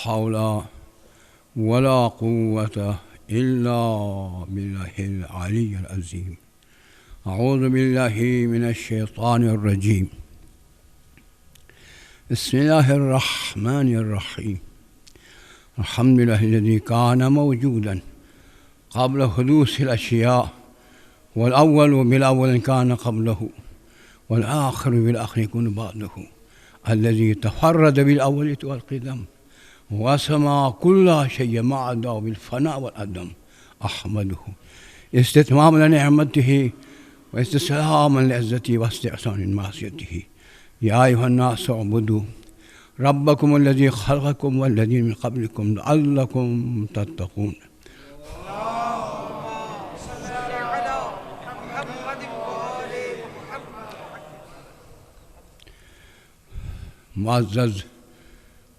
حول ولا قوة إلا بالله العلي العظيم. أعوذ بالله من الشيطان الرجيم. بسم الله الرحمن الرحيم. الحمد لله الذي كان موجودا قبل حدوث الأشياء، والأول بالأول كان قبله، والآخر بالآخر يكون بعده، الذي تفرد بالأولية والقدم وسمع كل شيء ما عداه بالفناء والعدم. أحمده استتماما لنعمته واستسلاما لعزته واستحسان معصيته. يا أيها الناس اعبدوا ربكم الذي خلقكم والذين من قبلكم لعلكم تتقون. معزز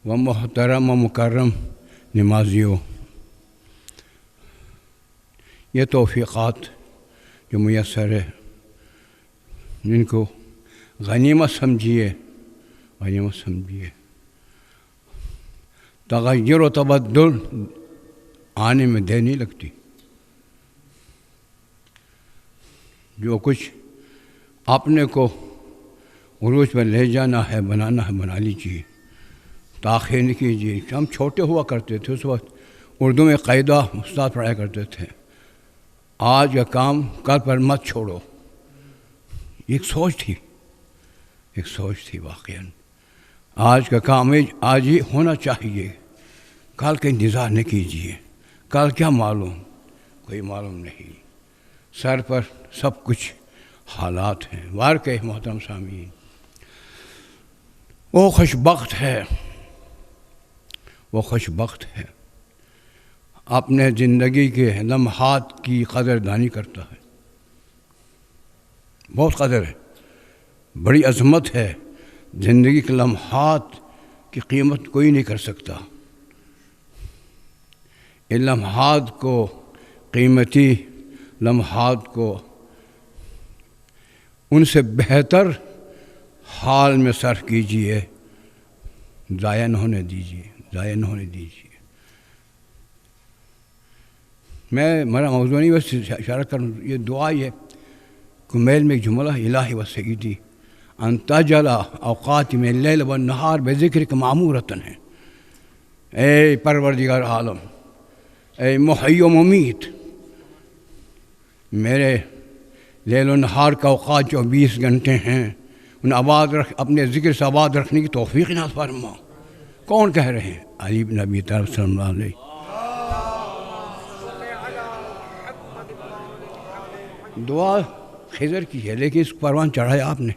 و محترم و مکرم نمازیوں، یہ توفیقات جو میسر ہے ان کو غنیمت سمجھیے، غنیمت سمجھیے. تغیر و تبدل آنے میں دیر نہیں لگتی. جو کچھ اپنے کو عروج پر لے جانا ہے، بنانا ہے، بنا لیجیے، تاخیر نہیں کیجیے. ہم چھوٹے ہوا کرتے تھے اس وقت اردو میں قاعدہ استاد پڑھایا کرتے تھے، آج کا کام کل پر مت چھوڑو. ایک سوچ تھی واقعاً. آج کا کام آج ہی ہونا چاہیے، کل کا انتظار نہ کیجیے. کل کیا معلوم، کوئی معلوم نہیں. سر پر سب کچھ حالات ہیں. واقعی محترم سامعین، وہ خوش بخت ہے اپنے زندگی کے لمحات کی قدر دانی کرتا ہے. بہت قدر ہے، بڑی عظمت ہے. زندگی کے لمحات کی قیمت کوئی نہیں کر سکتا. ان لمحات کو، قیمتی لمحات کو، ان سے بہتر حال میں صرف کیجیے، ضائع نہ ہونے دیجیے. میرا موضوع نہیں، بس اشارہ کروں. یہ دعا ہے کمیل میں ایک جملہ الہی و سیدی انت جلا اوقات میں اللیل والنہار بذکرک معمورتن ہے. اے پروردگار عالم، اے محی و ممیت، میرے لیل و نہار کا اوقات جو 20 گھنٹے ہیں ان اپنے ذکر سے آباد رکھنے کی توفیق نہ فرما. کون کہہ رہے ہیں؟ علی بن ابی طالب صلی اللہ علیہ. دعا خضر کی ہے، لیکن اس پروان چڑھایا آپ نے،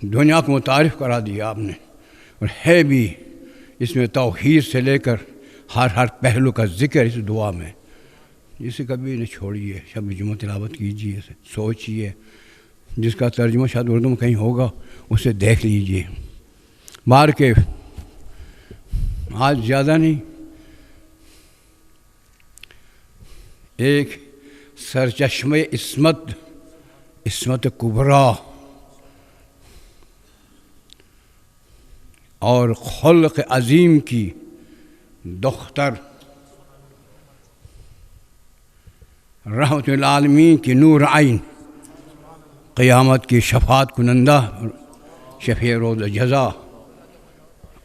دنیا کو متعارف کرا دیا آپ نے. اور ہے بھی اس میں توحید سے لے کر ہر پہلو کا ذکر اس دعا میں. اسے کبھی نہ چھوڑیے. شب جمعہ تلاوت کیجیے، سوچیے. جس کا ترجمہ شاید اردو میں کہیں ہوگا اسے دیکھ لیجیے. بار کے آج زیادہ نہیں، ایک سرچشمہ عصمت کبریٰ اور خلق عظیم کی دختر، رحمت للعالمین کی نور عین، قیامت کی شفاعت کنندہ، شفیع روز جزا،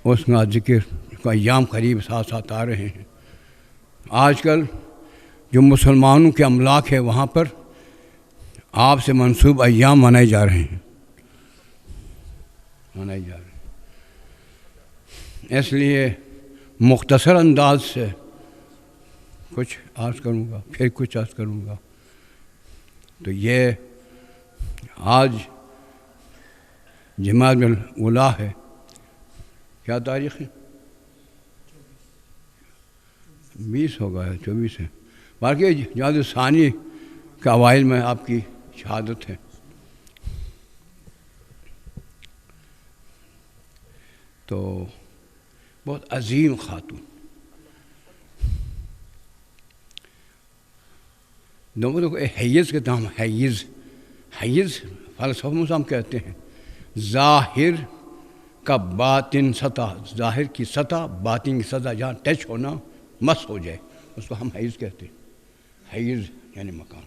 اس کا ذکر کا ایام قریب ساتھ آ رہے ہیں. آج کل جو مسلمانوں کے املاک ہے وہاں پر آپ سے منسوب ایام منائے جا رہے ہیں. اس لیے مختصر انداز سے کچھ عرض کروں گا، پھر کچھ عرض کروں گا. تو یہ آج جمادی الاولیٰ ہے. کیا تاریخ ہے؟ 20 ہوگا، 24 ہے. باقی جمادی الثانی کے اوائل میں آپ کی شہادت ہے. تو بہت عظیم خاتون. دونوں کو حیز کے نام، حیز فلسفہ میں ہم کہتے ہیں ظاہر کا باطن سطح، ظاہر کی سطح باطن کی سطح جہاں ٹچ ہونا، مس ہو جائے، اس کو ہم حیز کہتے ہیں۔ حیز یعنی مکان۔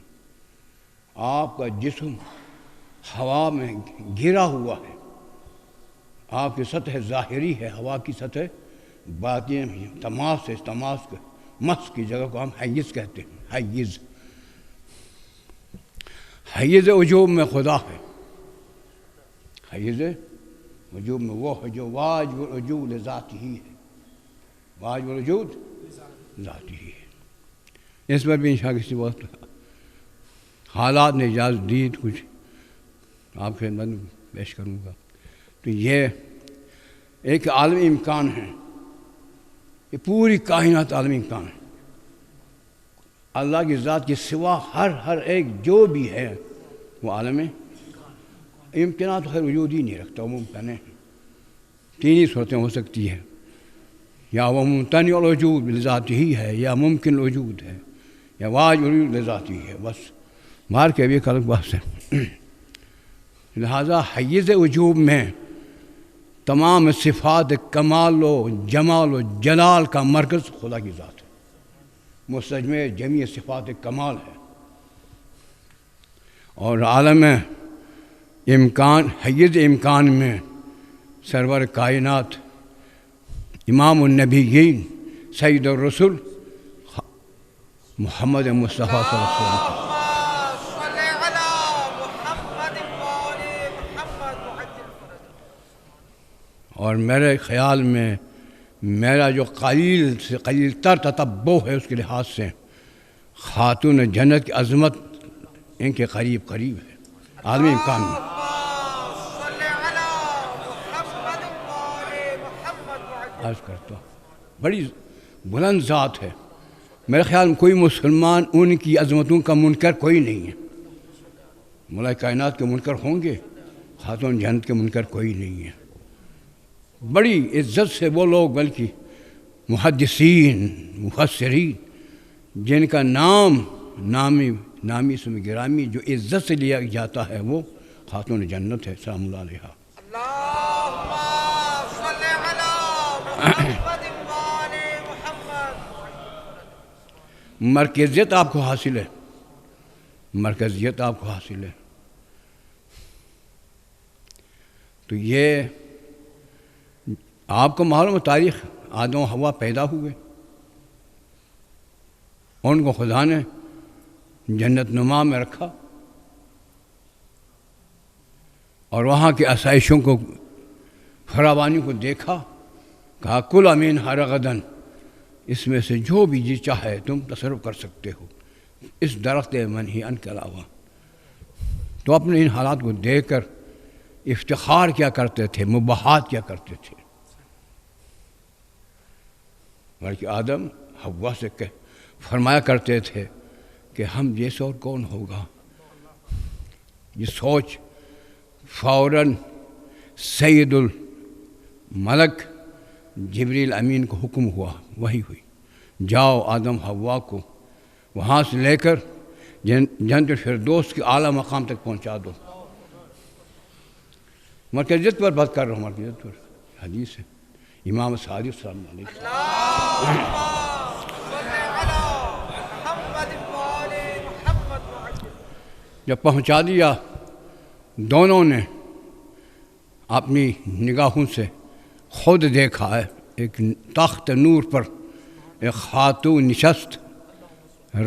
آپ کا جسم ہوا میں گھرا ہوا ہے، آپ کی سطح ظاہری ہے، ہوا کی سطح باطن ہے، تماس ہے، تماس کے مس کی جگہ کو ہم حیز کہتے ہیں۔ حیز، حیز وجوب میں خدا ہے، حیز وجوب میں وہ ہے جو واجب الوجود ذاتی ہی ہے، واجب الوجود ذاتی ہی ہے۔ اس پر بھی انشاءاللہ کسی وقت حالات نے اجازت دی تو کچھ آپ کے خدمت میں پیش کروں گا۔ تو یہ ایک عالمی امکان ہے، یہ پوری کائنات عالمی امکان ہے۔ اللہ کی ذات کے سوا ہر ایک جو بھی ہے وہ عالم امکانات خیر وجود ہی نہیں رکھتا، وہ ممکن ہے۔ تین ہی صورتیں ہو سکتی ہیں، یا وہ ممتنع الوجود بذات ہی ہے، یا ممکن الوجود ہے، یا واجب الوجود بذات ہی ہے، بس مار کے بھی ایک الگ بحث ہے۔ لہذا حیز وجوب میں تمام صفات کمال و جمال و جلال کا مرکز خدا کی ذات ہے، مستجمع جمیع صفات کمال ہے۔ اور عالم امکان، حیز امکان میں سرور کائنات امام النبیین سید الرسل محمد مصطفیٰ صلی اللہ علیہ وسلم۔ اور میرے خیال میں میرا جو قلیل سے قلیل تر تتبع ہے اس کے لحاظ سے خاتون جنت کی عظمت ان کے قریب قریب ہے عالمی امکان میں۔ عرض کرتا ہوں بڑی بلند ذات ہے، میرے خیال میں کوئی مسلمان ان کی عظمتوں کا منکر کوئی نہیں ہے۔ مولا کائنات کے منکر ہوں گے، خاتون جنت کے منکر کوئی نہیں ہے۔ بڑی عزت سے وہ لوگ، بلکہ محدثین مفسرین جن کا نامی اسم گرامی جو عزت سے لیا جاتا ہے وہ خاتون جنت ہے سلام اللہ علیہا۔ مرکزیت آپ کو حاصل ہے، مرکزیت آپ کو حاصل ہے۔ تو یہ آپ کو معلوم ہے تاریخ، آدم و حوا پیدا ہوئے، ان کو خدا نے جنت نما میں رکھا اور وہاں کی آسائشوں کو، فراوانی کو دیکھا، کہا کل امین ہر غدن، اس میں سے جو بھی جی چاہے تم تصرف کر سکتے ہو اس درخت منہی ان کے علاوہ۔ تو اپنے ان حالات کو دیکھ کر افتخار کیا کرتے تھے، مباحات کیا کرتے تھے، بلکہ آدم حوا سے فرمایا کرتے تھے کہ ہم جیسے اور کون ہوگا۔ یہ سوچ فوراً سید الملک جبریل امین کو حکم ہوا، وہی ہوئی، جاؤ آدم حوا کو وہاں سے لے کر جنت الفردوس کے اعلیٰ مقام تک پہنچا دو۔ مرکزیت پر بات کر رہا ہوں، مرکزیت پر حدیث ہے امام صادق صلی اللہ علیہ وسلم۔ جب پہنچا دیا، دونوں نے اپنی نگاہوں سے خود دیکھا ہے، ایک تخت نور پر ایک خاتون نشست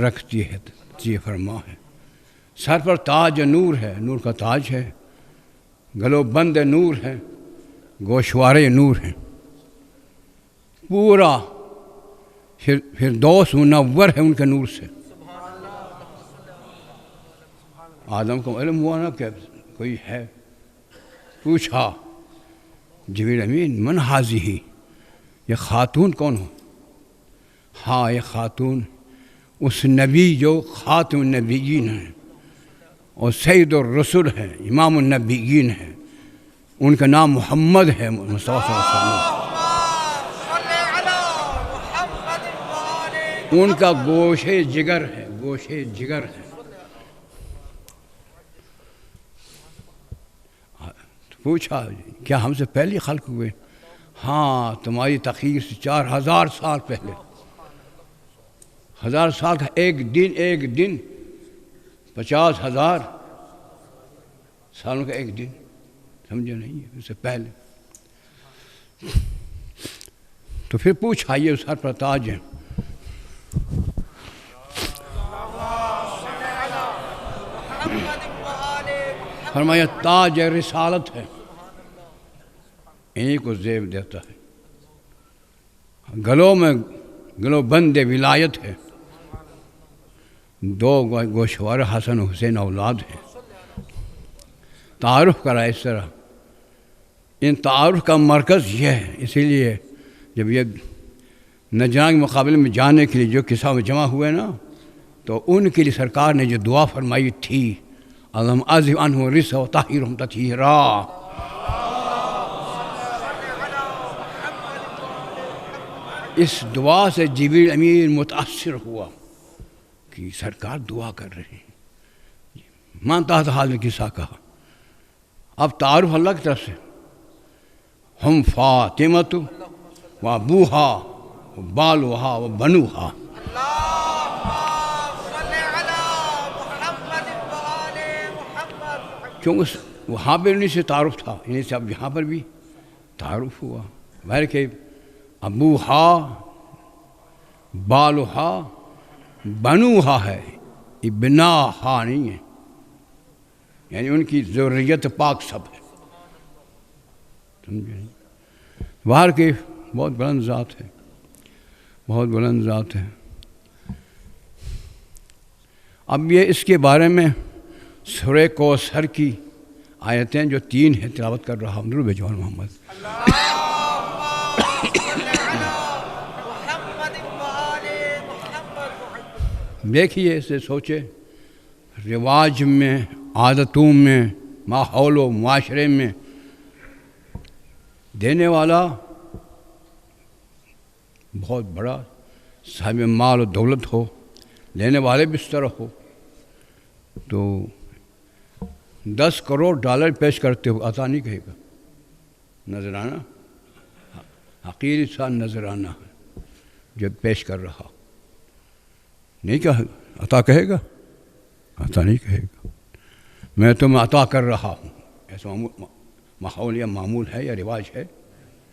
رکھتی ہے، یہ فرما ہے، سر پر تاج نور ہے، نور کا تاج ہے، گلو بند نور ہے، گوشوارے نور ہیں، پورا فردوس منور ہے ان کے نور سے۔ آدم کو علم ہوا نا کہ کوئی ہے، پوچھا جبریل امین من حاضی، یہ خاتون کون ہو؟ ہاں یہ خاتون اس نبی جو خاتم النبیین ہیں اور سید الرسل ہیں، امام النبیین ہیں، ان کا نام محمد ہے، مصطفیٰ صلی اللہ علیہ وسلم۔ ان کا گوشے جگر ہے، گوشے جگر ہے۔ پوچھا کیا ہم سے پہلے خلق ہوئے؟ ہاں تمہاری تخلیق سے 4000 سال پہلے. 1000 سال کا ایک دن 50,000 سالوں کا ایک دن. سمجھے نہیں ہے اس سے پہلے. تو پھر پوچھا یہ سر پر تاج ہے. فرمایا تاج رسالت ہے، انہیں کو زیب دیتا ہے. گلو بند ولایت ہے. 2 گوشوار حسن و حسین اولاد ہیں. تعارف کرا اس طرح. ان تعارف کا مرکز یہ ہے. اسی لیے جب یہ نجران کے مقابلے میں جانے کے لیے جو قصہ میں جمع ہوئے نا، تو ان کے لیے سرکار نے جو دعا فرمائی تھی، اللہم اذہب عنہم الرجس وطہرہم تطہیرا. اس دعا سے جبریل امین متاثر ہوا کہ سرکار دعا کر رہے ہیں. مانتا تھا حال میں قصہ کہا. اب تعارف اللہ کی طرف سے. ہم فاطمۃ و ابوہا و بالوہا و بنوہا. کیونکہ وہاں پہ انہیں سے تعارف تھا، انہیں سے اب یہاں پر بھی تعارف ہوا. بہر کہ ابوہا بالوہا بنوہا ہے، یہ بنا ہا نہیں ہے، یعنی ان کی ذریت پاک سب ہے. سمجھے؟ باہر کی بہت بلند ذات ہے، بہت بلند ذات ہے. اب یہ اس کے بارے میں سورہ کوثر کی آیتیں جو 3 ہیں تلاوت کر رہا ہوں. درود بھیجو محمد. دیکھیے اسے سوچے، رواج میں، عادتوں میں، ماحول و معاشرے میں دینے والا بہت بڑا صاحب مال و دولت ہو، لینے والے بھی اس طرح ہو، تو 10 کروڑ ڈالر پیش کرتے ہو عطا نہیں کہے گا. نذرانہ حقیر سا نذرانہ ہے جو پیش کر رہا، نہیں کہا عطا کہے گا؟ عطا نہیں کہے گا. میں تمہیں عطا کر رہا ہوں، ایسا ماحول یا معمول ہے یا رواج ہے؟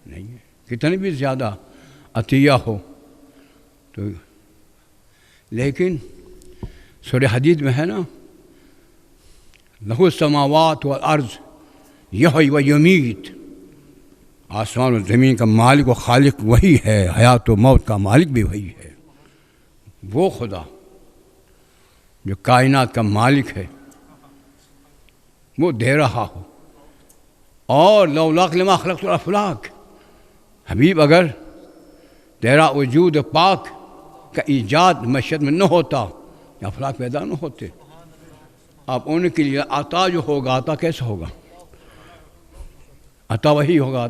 نہیں ہے. کتنی بھی زیادہ عطیہ ہو تو، لیکن سورہ حدید میں ہے نا، لہو السماوات والارض یحیی و یمیت. آسمان و زمین کا مالک و خالق وہی ہے، حیات و موت کا مالک بھی وہی ہے. وہ خدا جو کائنات کا مالک ہے وہ دے رہا ہو. اور لولا لما خلقت الافلاک، حبیب اگر تیرا وجود پاک کا ایجاد معیشت میں نہ ہوتا، افلاک پیدا نہ ہوتے. اب ان کے لیے عطا جو ہوگا، عطا کیسے ہوگا؟ عطا وہی ہوگا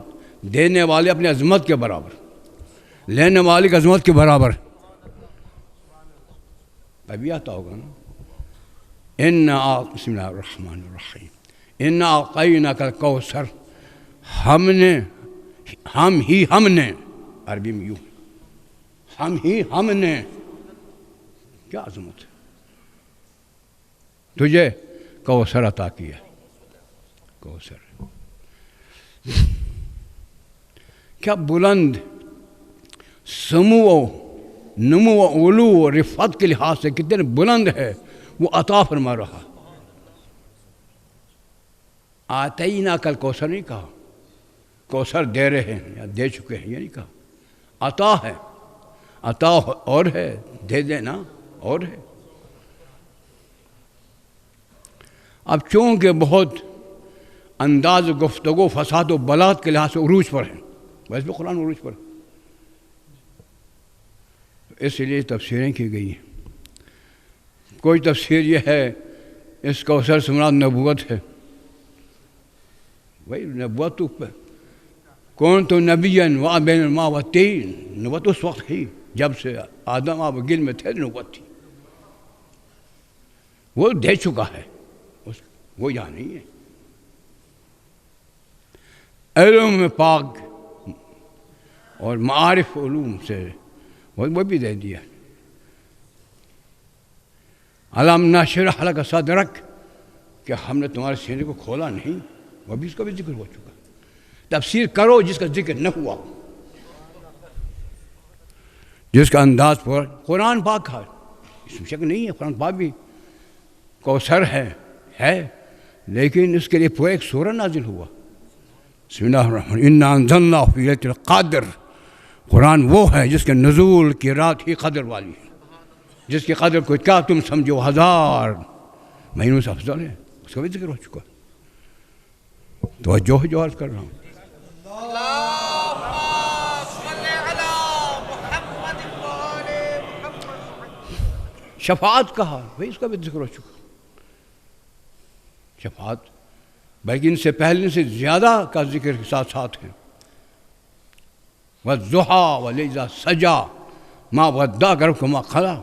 دینے والے اپنی عظمت کے برابر، لینے والے کی عظمت کے برابر، تبھی عطا ہوگا نا. بسم اللہ الرحمن الرحیم. اِنَّا أَعْطَيْنَاكَ الْكَوْثَرَ، ہم نے عربی میں یوں، ہم نے، کیا عظمت ہے، تجھے کوثر عطا کیا. کوثر کیا بلند سمو و نمو و علو و رفعت کے لحاظ سے کتنے بلند ہے وہ عطا فرما رہا. آتیناک الکوثر نہیں کہا، کوثر دے رہے ہیں یا دے چکے ہیں، یہ نہیں کہا. عطا ہے، عطا اور ہے، دے دینا اور ہے. اب چونکہ بہت انداز گفتگو فساد و بلاغت کے لحاظ سے عروج پر ہیں، ویسے بھی قرآن عروج پر ہے، اس لیے تفسیریں کی گئی ہیں. کوئی تفسیر یہ ہے اس کوثر سے مراد نبوت ہے. وہی نبوت تو کون تو نبیًا وبین الماء والطین، نبوت اس وقت ہی جب سے آدم آب گل میں تھے نبوت تھی. وہ دے چکا ہے، وہ یہاں نہیں ہے. علم پاک اور معارف علوم سے وہ بھی دے دیا. علم نشرح لک صدرک کہ ہم نے تمہارے سینے کو کھولا نہیں، وہ بھی اس کا بھی ذکر ہو چکا. تفسیر کرو جس کا ذکر نہ ہوا، جس کا انداز قرآن پاک ہے، اس میں شک نہیں ہے. قرآن پاک بھی کوثر ہے لیکن اس کے لیے پورا ایک سورہ نازل ہوا. بسم اللہ الرحمن انا انزلناہ فی لیلۃ القدر. قرآن وہ ہے جس کے نزول کی رات ہی قدر والی ہے، جس کی قدر کو کیا تم سمجھو 1000 مہینوں سے افضل ہے. اس کا بھی ذکر ہو چکا. توجہ جو عرض کر رہا ہوں. شفاعت کہا بھائی، اس کا بھی ذکر ہو چکا. شفاعت بلکہ ان سے پہلے سے زیادہ کا ذکر کے ساتھ ساتھ ہے. وَالضُّحَىٰ وَالْإِذَا سَجَىٰ مَا وَدَّعَكَ رَبُّكَ وَمَا قَلَىٰ.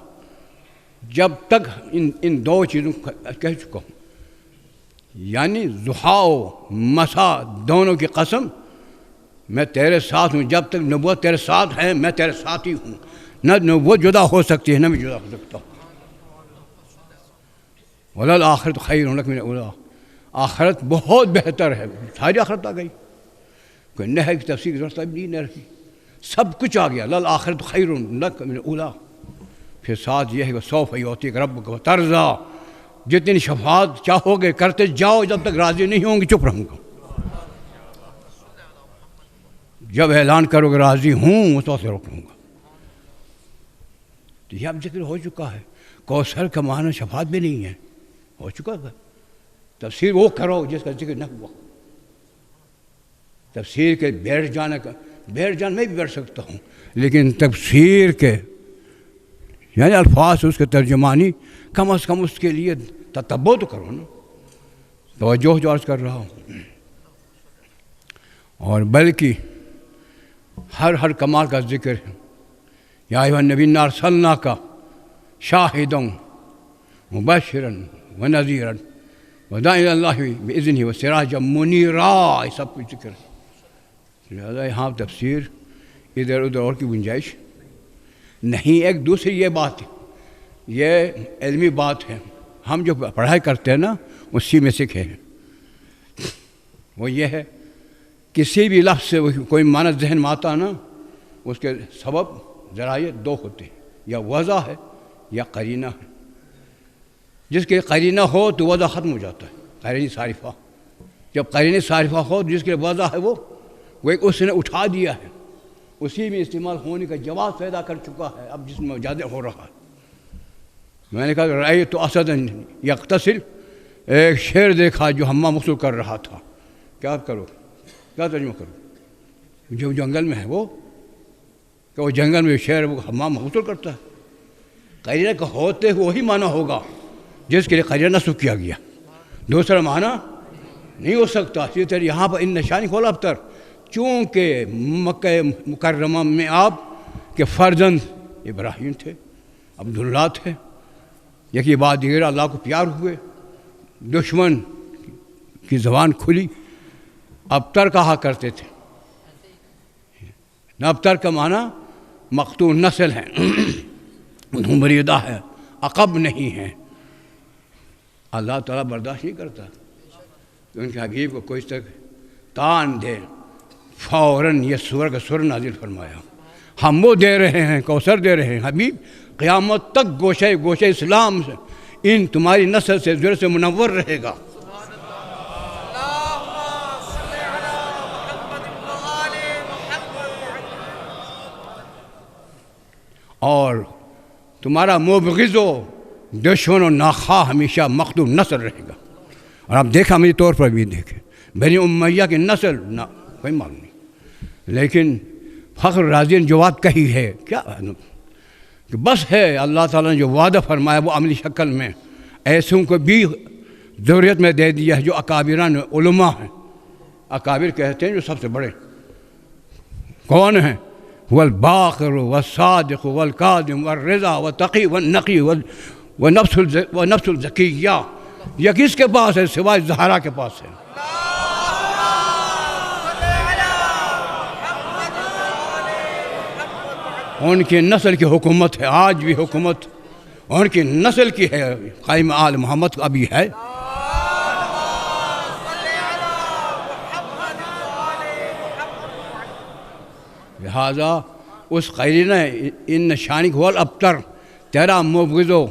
جب تک ان دو چیزوں کو کہہ چکا ہوں، یعنی ضحیٰ و مساء دونوں کی قسم، میں تیرے ساتھ ہوں. جب تک نبوت تیرے ساتھ ہے میں تیرے ساتھ ہی ہوں. نہ نبوت جدا ہو سکتی ہے نہ میں جدا ہو سکتا ہوں. وَلَلْآخِرَةُ خَيْرٌ لَكَ مِنَ الْأُولَىٰ. آخرت بہت بہتر ہے. ساری آخرت آ گئی، کوئی نہ ہے کہ تفسیر کی ضرورت بھی نہیں رکھی، سب کچھ آ گیا. لَلْآخِرَةُ خَيْرٌ لَكَ مِنَ الْأُولَىٰ. پھر ساتھ یہ ہے کہ سوف یعطیک ربک وترضیٰ. جتنی شفاعت چاہو گے کرتے جاؤ، جب تک راضی نہیں ہوں گے چپ رہوں گا. جب اعلان کرو کہ راضی ہوں اس وقت سے روک لوں گا. تو یہ اب ذکر ہو چکا ہے. کوثر کا معنی شفاعت بھی نہیں ہے، ہو چکا ہے. تفسیر وہ کرو جس کا ذکر نہ ہوا. تفسیر کے بیٹھ جانے کا، بیٹھ جانا میں بھی بیٹھ سکتا ہوں، لیکن تفسیر کے یعنی الفاظ اس کے ترجمانی کم از کم اس کے لیے تتبع تو کرو نا. توجہ جو عرض کر رہا ہوں. اور بلکہ ہر کمال کا ذکر ہے. یا ایھا النبی انا ارسلناک شاہدا مبشرا ونذیرا وداعیا الی اللہ باذنہ وسراجا منیرا. یہ سب کچھ ذکر ہے. لہٰذا یہاں تفسیر ادھر ادھر اور کی گنجائش نہیں. ایک دوسری یہ بات ہے، یہ علمی بات ہے، ہم جو پڑھائی کرتے ہیں نا اسی میں سیکھے ہیں. وہ یہ ہے کسی بھی لفظ سے کوئی معنی ذہن میں آتا نا، اس کے سبب ذرائع دو ہوتے ہیں، یا وضع ہے یا قرینہ ہے. جس کے قرینہ ہو تو وضع ختم ہو جاتا ہے، قرینہ صارفہ. جب قرینہ صارفہ ہو تو جس کے وضع ہے وہ ایک اس نے اٹھا دیا ہے، اسی میں استعمال ہونے کا جواز پیدا کر چکا ہے. اب جس میں زیادہ ہو رہا ہے. میں نے کہا رأیت اسدا یغتسل، ایک شیر دیکھا جو حمام غسل کر رہا تھا. کیا کرو، کیا ترجمہ کرو؟ جو جنگل میں ہے وہ، کہ وہ جنگل میں شیر وہ حمام غسل کرتا ہے. قرینہ کا ہوتے وہی معنی ہوگا جس کے لیے قرینہ نصب کیا گیا، دوسرا معنی نہیں ہو سکتا. اسی طرح یہاں پر ان نشانی کھولا ابتر، چونکہ مکہ مکرمہ میں آپ کے فرزند ابراہیم تھے، عبداللہ تھے. یکی بعد دیگر اللہ کو پیار ہوئے، دشمن کی زبان کھلی، ابتر کہا کرتے تھے. ابتر کا معنی مقطوع نسل ہے، مریدہ ہے، عقب نہیں ہے. اللہ تعالیٰ برداشت نہیں کرتا کہ ان کے حبیب کو کوئی تک تان دے. فوراً یہ سورہ کا سر نازل فرمایا. ہم وہ دے رہے ہیں، کوثر دے رہے ہیں. حبیب قیامت تک گوشہ اسلام سے ان تمہاری نسل سے ذریعہ سے منور رہے گا. اور تمہارا مبغض و دشمن و ناخواہ ہمیشہ مخدوم نسل رہے گا. اور آپ دیکھا میری طور پر بھی دیکھیں، بنی امیہ کی نسل نہ کوئی معلوم نہیں، لیکن فخر رازی نے جو بات کہی ہے کیا کہ بس ہے اللہ تعالیٰ نے جو وعدہ فرمایا وہ عملی شکل میں ایسوں کو بھی ضروریت میں دے دیا ہے جو اکابران علماء ہیں. اکابر کہتے ہیں جو سب سے بڑے کون ہیں؟ والباقر والصادق والکاظم والرضا والتقی والنقی ونفس الزکیہ. یہ کس کے پاس ہے؟ سوائے زہرا کے پاس ہے. ان کی نسل کی حکومت ہے، آج بھی حکومت ان کی نسل کی ہے، قائم آل محمد کا بھی ہے۔ لہذا اس قیرینہ ان شانک ہوا الابتر، تیرا مبغضو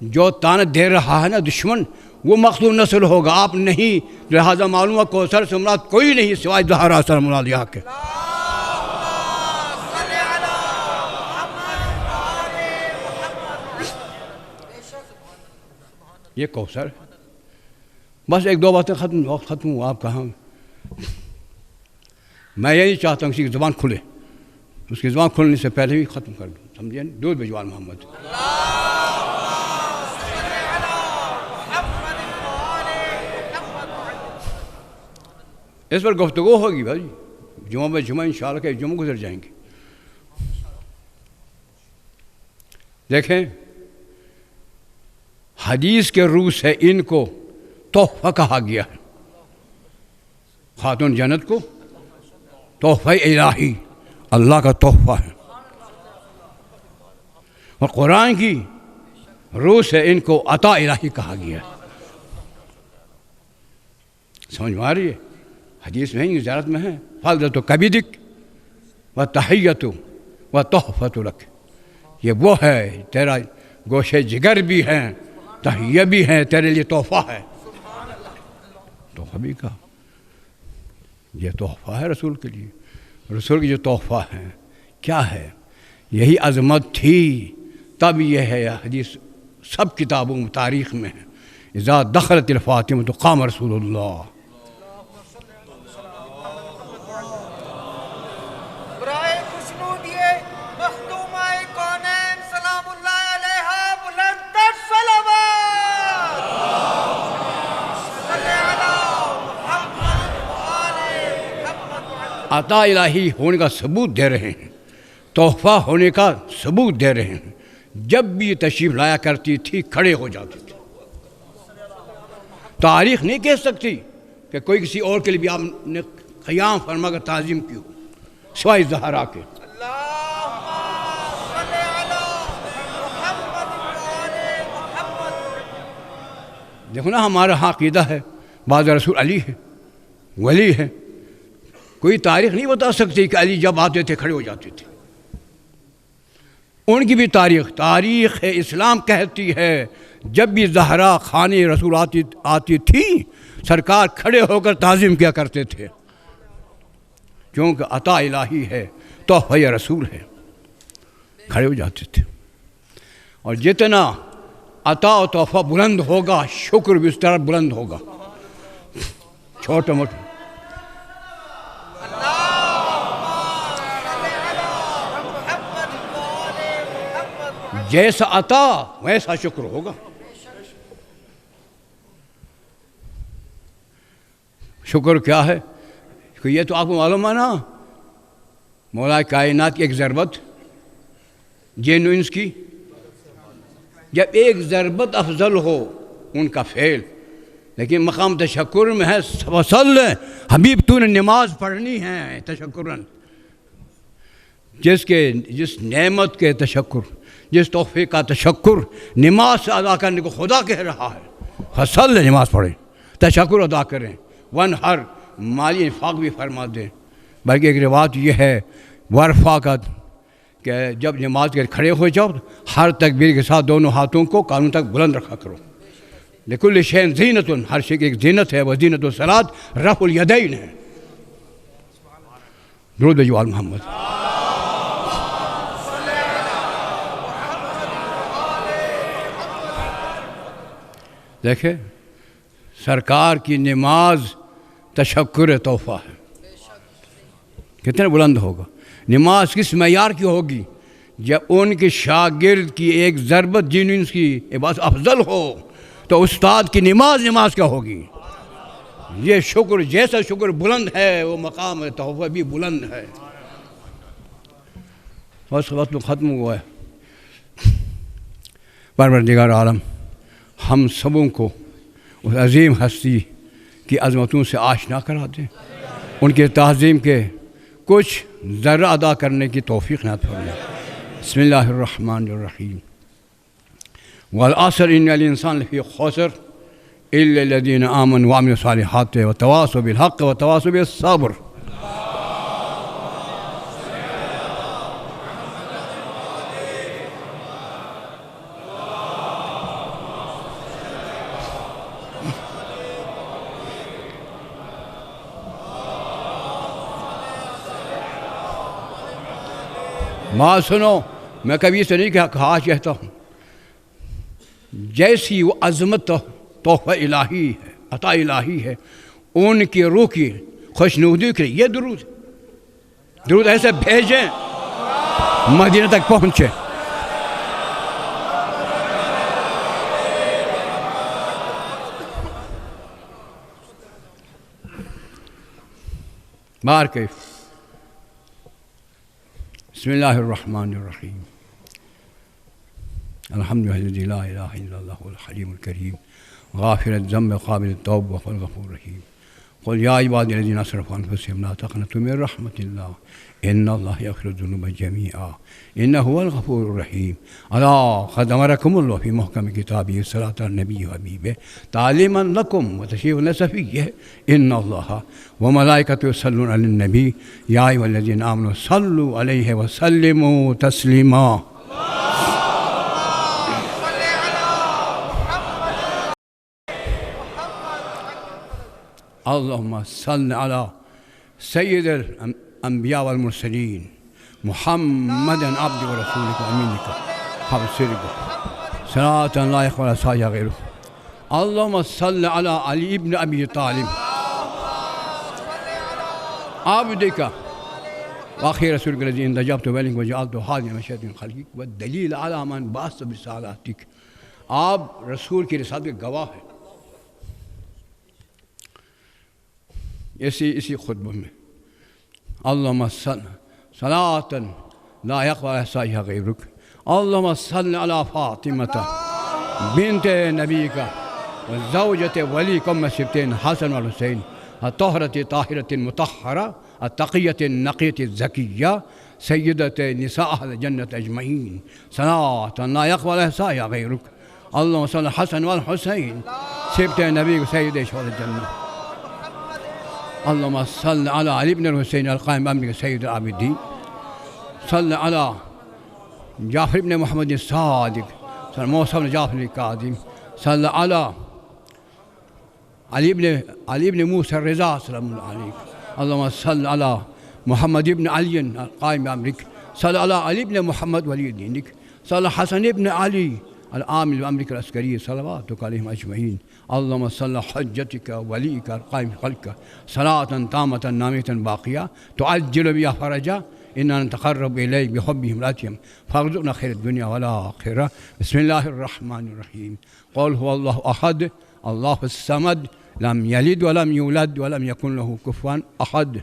جو تان دے رہا ہے نا دشمن، وہ مقتول نسل ہوگا، آپ نہیں۔ لہذا معلوم ہے کوثر سے مراد کوئی نہیں سوائے زہرا سلام اللہ علیہا کے۔ یہ کوثر ہے۔ بس ایک دو باتیں ختم، وقت ختم ہوا، آپ کہاں؟ میں یہ نہیں چاہتا ہوں کسی کی زبان کھلے، اس کی زبان کھلنے سے پہلے ہی ختم کر دوں، سمجھے؟ درود بھیجو آل محمد۔ اس پر گفتگو ہوگی بھائی، جمعہ بے جمعہ انشاءاللہ کہ جمعہ گزر جائیں گے۔ دیکھیں حدیث کے روح سے ان کو تحفہ کہا گیا ہے، خاتون جنت کو تحفہ الہی، اللہ کا تحفہ ہے، اور قرآن کی روح سے ان کو عطا الہی کہا گیا ہے۔ سمجھ میں آ رہی ہے؟ حدیث میں ہی، زیارت میں ہے، فضلۃ کبدک و تحیۃ و تحفۃ لک، یہ وہ ہے تیرا گوشے جگر بھی ہے، تحیہ بھی ہے، تیرے لیے تحفہ ہے۔ تحفہ بھی کہا، یہ تحفہ ہے رسول کے لیے، رسول کی جو تحفہ ہے کیا ہے؟ یہی عظمت تھی، تب یہ ہے حدیث سب کتابوں میں، تاریخ میں ہے، اذا دخلت الفاطمہ قام رسول اللہ۔ عطا الہی ہونے کا ثبوت دے رہے ہیں، تحفہ ہونے کا ثبوت دے رہے ہیں۔ جب بھی تشریف لایا کرتی تھی کھڑے ہو جاتی تھی۔ تاریخ نہیں کہہ سکتی کہ کوئی کسی اور کے لیے بھی آپ نے قیام فرما کر تعظیم کی ہو سوائے زہرا کے۔ دیکھو نا ہمارا ہاں عقیدہ ہے بعض رسول علی ہے، ولی ہے، کوئی تاریخ نہیں بتا سکتی کہ علی جب آتے تھے کھڑے ہو جاتے تھے۔ ان کی بھی تاریخ اسلام کہتی ہے جب بھی زہرا خانے رسول آتی تھی سرکار کھڑے ہو کر تعظیم کیا کرتے تھے، کیونکہ عطا الہی ہے، تحفہ رسول ہے، کھڑے ہو جاتے تھے۔ اور جتنا عطا و تحفہ بلند ہوگا شکر بھی اس طرح بلند ہوگا، چھوٹا موٹا۔ جیسا عطا ویسا شکر ہوگا۔ شکر کیا ہے؟ کہ یہ تو آپ کو معلوم ہے نا، مولا کائنات کی ایک ضربت جن و انس کی، جب ایک ضربت افضل ہو ان کا فعل، لیکن مقام تشکر میں ہے وصل حبیب تو نے نماز پڑھنی ہے تشکرن، جس نعمت کے تشکر، جس تحفے کا تشکر نماز سے ادا کرنے کو خدا کہہ رہا ہے، فصل نماز پڑھیں، تشکر ادا کریں، ون ہر مالی انفاق بھی فرما دیں۔ بلکہ ایک روایت یہ ہے ورفا کا کہ جب نماز کے کھڑے ہو جاؤ ہر تکبیر کے ساتھ دونوں ہاتھوں کو کانوں تک بلند رکھا کرو۔ لکل شیء زینت، ہر شے کی ایک زینت ہے، وہ زینت الصلاۃ رفع الیدین ہے۔ درود بھیجو آل محمد۔ دیکھیں سرکار کی نماز تشکر تحفہ ہے، کتنا بلند ہوگا۔ نماز کس معیار کی ہوگی؟ جب ان کے شاگرد کی ایک ضربت جنس کی عبادت افضل ہو تو استاد کی نماز کیا ہوگی؟ یہ شکر، جیسا شکر بلند ہے وہ مقام تحفہ بھی بلند ہے۔ بس وقت ختم ہوا ہے۔ پروردگار عالم ہم سبوں کو اس عظیم ہستی کی عظمتوں سے آشنا کرا دیں، ان کے تعظیم کے کچھ ذرہ ادا کرنے کی توفیق نصیب فرمائے۔ بسم الله الرحمن الرحيم والعصر إن الإنسان لفي خسر إلا الذين آمنوا وعملوا الصالحات وتواصوا بالحق وتواصوا بالصبر. ما سنو میں کبھی سے نہیں کہا کہتا ہوں جیسی وہ عظمت تحفہ الہی ہے عطا الہی ہے ان کی روح کی خوشنودی کے لیے یہ درود ایسے بھیجیں مدینہ تک پہنچے. بار کیف بسم الله الرحمن الرحيم الحمد لله الذي لا إله إلا الله الحليم الكريم غافر الذنب قابل التوب وهو الغفور الرحيم. قل يا عبادي الذين أسرفوا على أنفسهم لا تقنطوا من رحمة الله إن الله يغفر الذنوب جميعا إنه هو الغفور الرحيم. ألا قد أمركم الله في محكم كتابه صلاة النبي وحبيبه تعليما لكم وتشريفا لسفيه إن الله وملائكته يصلون على النبي يا أيها الذين آمنوا صلوا عليه وسلموا تسليما. اللهم صل على سيد الأنبياء والمرسلين محمد عبد ورسولك وأمينك حبل سرك صلاة لا يخفى سايا غيره. اللهم صل على علي بن أبي طالب عبدك وأخي رسولك الذي انتجبت إليك وجعلته هاديا مشهدا خلقك والدليل على من بعث برسالتك. آپ رسول کی رسالت کے گواہ ہیں. اسی خطبہ میں اللهم صلاة لا يقوى إحصائها غيرك. اللهم صل على فاطمة بنت نبيك والزوجة وليك أم السبتين حسن والحسين الطهرة طاهرة المطهرة التقية النقية الزكية سيدة نساء أهل الجنة أجمعين صلاة لا يقوى إحصائها غيرك. اللهم صل على الحسن والحسين سبتي نبيك سيدي شهود الجنة. اللهم صل على علي بن الحسين القائم بأمرك سيد العابدين. صل على جعفر بن محمد الصادق صلى موسى بن جعفر الكاظم. صل على علي بن موسى الرضا سلام الله عليك. اللهم صل على محمد بن علي القائم بأمرك. صل على علي بن محمد ولي دينك. صل على حسن بن علي العامل بأمرك العسكري صلواتك عليهم أجمعين. اللهم صل حجتك وليك القائم بخلقك صلاة تامة نامية باقية تعجل بها فرجا إننا نتقرب إليك بحبهم الأتيم فارزقنا خير الدنيا والآخرة. بسم الله الرحمن الرحيم. قل هو الله أحد الله الصمد لم يلد ولم يولد ولم يكن له كفوا أحد.